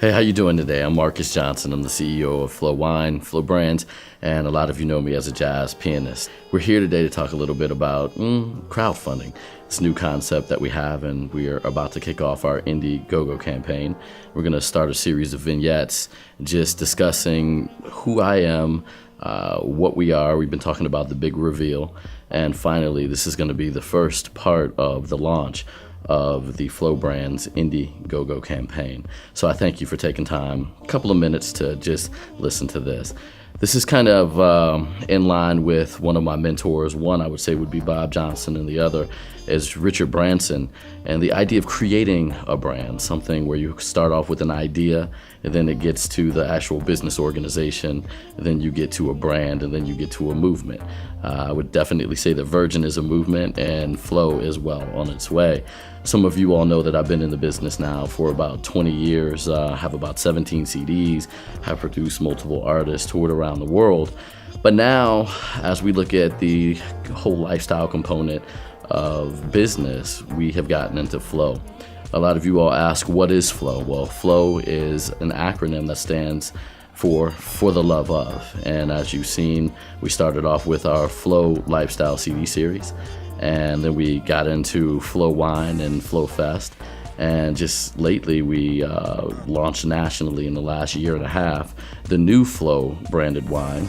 Hey, how you doing today? I'm Marcus Johnson. I'm the CEO of Flo Wine, Flo Brand, and a lot of you know me as a jazz pianist. We're here today to talk a little bit about crowdfunding. It's a new concept that we have, and we are about to kick off our Indiegogo campaign. We're going to start a series of vignettes just discussing who I am, what we are. We've been talking about the big reveal, and finally, this is going to be the first part of the launch of the Flo Brand's Indiegogo campaign. So I thank you for taking time, a couple of minutes to just listen to this. This is kind of in line with one of my mentors. One I would say would be Bob Johnson, and the other is Richard Branson. And the idea of creating a brand, something where you start off with an idea, and then it gets to the actual business organization, and then you get to a brand, and then you get to a movement. I would definitely say that Virgin is a movement, and Flo is well on its way. Some of you all know that I've been in the business now for about 20 years, have about 17 CDs, have produced multiple artists, toured around the world. But now, as we look at the whole lifestyle component of business, we have gotten into Flo. A lot of you all ask, what is Flo? Well, Flo is an acronym that stands for the love of. And as you've seen, we started off with our Flo Lifestyle CD series. And then we got into Flo Wine and Flo Fest. And just lately, we launched nationally in the last year and a half the new Flo branded wine,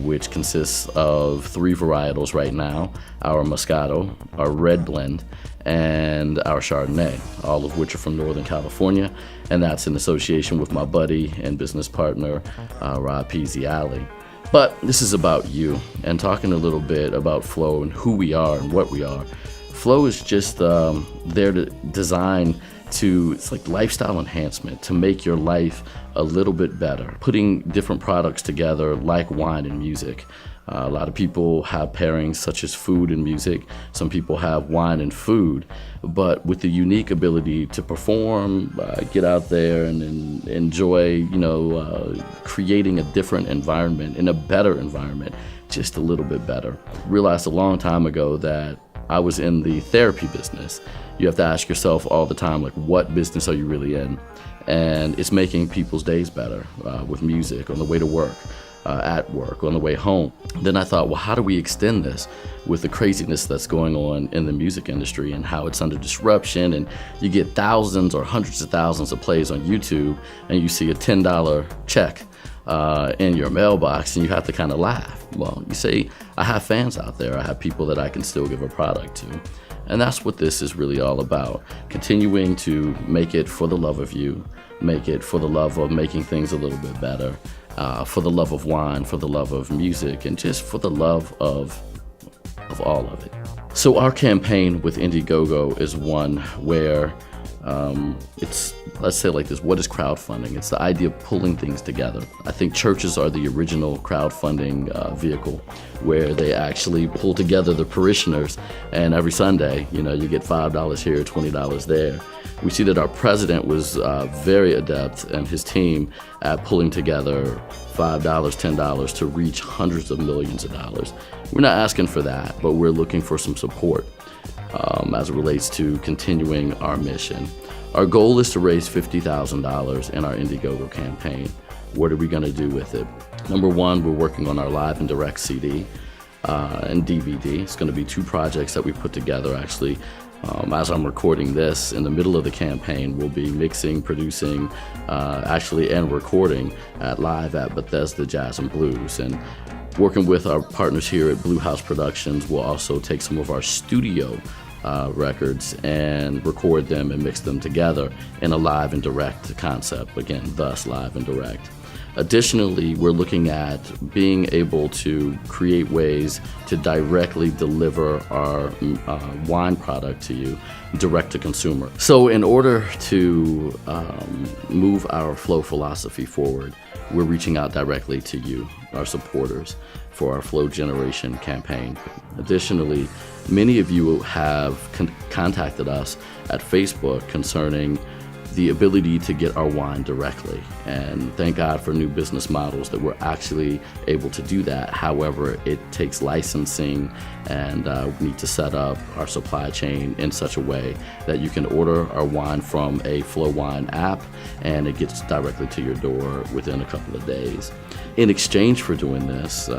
which consists of 3 varietals right now: our Moscato, our Red Blend, and our Chardonnay, all of which are from Northern California. And that's in association with my buddy and business partner, Rob Peasy-Alley. But this is about you, and talking a little bit about Flo and who we are and what we are. Flo is just there to design to, it's like lifestyle enhancement, to make your life a little bit better. Putting different products together like wine and music. A lot of people have pairings such as food and music. Some people have wine and food, but with the unique ability to perform, get out there and enjoy, creating a different environment, in a better environment, just a little bit better. Realized a long time ago that I was in the therapy business. You have to ask yourself all the time, like, what business are you really in? And it's making people's days better with music, on the way to work, at work, on the way home. Then I thought, well, how do we extend this with the craziness that's going on in the music industry and how it's under disruption, and you get thousands or hundreds of thousands of plays on YouTube, and you see a $10 check in your mailbox, and you have to kind of laugh. Well, you say, I have fans out there. I have people that I can still give a product to. And that's what this is really all about. Continuing to make it for the love of you, make it for the love of making things a little bit better, for the love of wine, for the love of music, and just for the love of all of it. So our campaign with Indiegogo is one where it's, let's say it like this, what is crowdfunding? It's the idea of pulling things together. I think churches are the original crowdfunding vehicle, where they actually pull together the parishioners, and every Sunday, you get $5 here, $20 there. We see that our president was very adept, and his team, at pulling together $5, $10 to reach hundreds of millions of dollars. We're not asking for that, but we're looking for some support as it relates to continuing our mission. Our goal is to raise $50,000 in our Indiegogo campaign. What are we going to do with it? Number one, we're working on our live and direct CD and DVD. It's going to be 2 projects that we put together, actually. As I'm recording this, in the middle of the campaign, we'll be mixing, producing, and recording live at Bethesda Jazz and Blues. And working with our partners here at Blue House Productions, we'll also take some of our studio records and record them and mix them together in a live and direct concept. Again, thus live and direct. Additionally, we're looking at being able to create ways to directly deliver our wine product to you, direct to consumer. So in order to move our Flo philosophy forward, we're reaching out directly to you, our supporters, for our Flo Generation campaign. Additionally, many of you have contacted us at Facebook concerning the ability to get our wine directly. And thank God for new business models that we're actually able to do that. However, it takes licensing, and we need to set up our supply chain in such a way that you can order our wine from a Flo Wine app and it gets directly to your door within a couple of days. In exchange for doing this,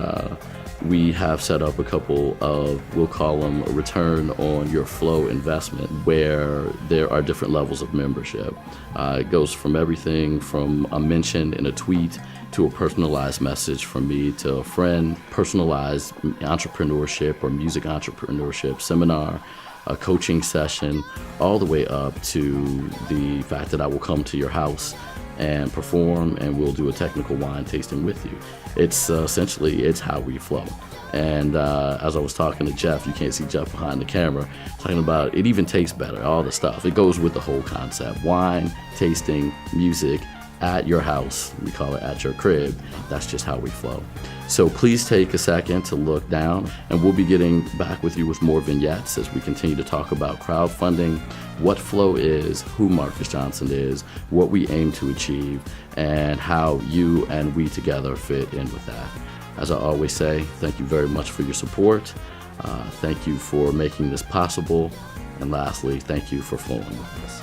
we have set up a couple of, we'll call them a return on your Flo investment, where there are different levels of membership. It goes from everything from a mention in a tweet to a personalized message from me to a friend, personalized entrepreneurship or music entrepreneurship seminar, a coaching session, all the way up to the fact that I will come to your house and perform, and we'll do a technical wine tasting with you. It's essentially, it's how we flow. And as I was talking to Jeff, you can't see Jeff behind the camera, talking about it even tastes better, all the stuff. It goes with the whole concept. Wine, tasting, music, at your house. We call it at your crib. That's just how we flow. So please take a second to look down, and we'll be getting back with you with more vignettes as we continue to talk about crowdfunding, what Flo is, who Marcus Johnson is, what we aim to achieve, and how you and we together fit in with that. As I always say, thank you very much for your support. Thank you for making this possible. And lastly, thank you for flowing with us.